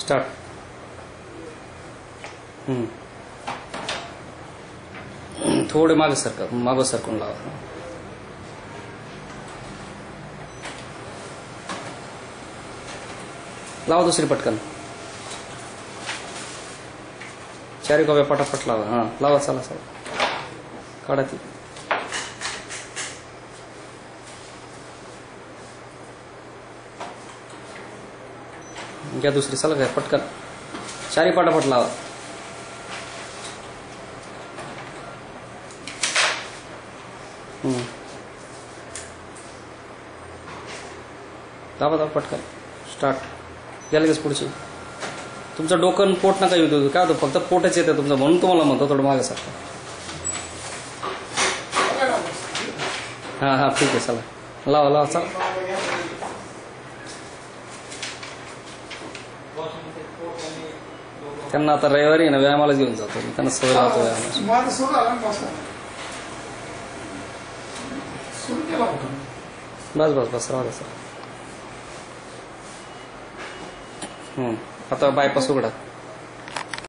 Start. थोडे मागे सरकून लावा. लावा दुसरी पटकन. चारी कव्या पटापट लावा. हां लावा. चला काढा ती. घ्या दुसरी. चला काय पटकन चारी पटापट लावा. दाबा पटकन. स्टार्ट. घ्या लगेच पुढची. तुमचं डोकं पोट नका येऊ. काय होतं फक्त पोटच येतं तुमचं, म्हणून तुम्हाला म्हणतो थोडं मागे सारखं. हां ठीक आहे. चला लावा. चला त्यांना आता रविवारी ना व्यायामालाच घेऊन जातो. त्यांना सवय लावतो व्यायामाची. बस राहू द्या सर. आता बायपास उघडा.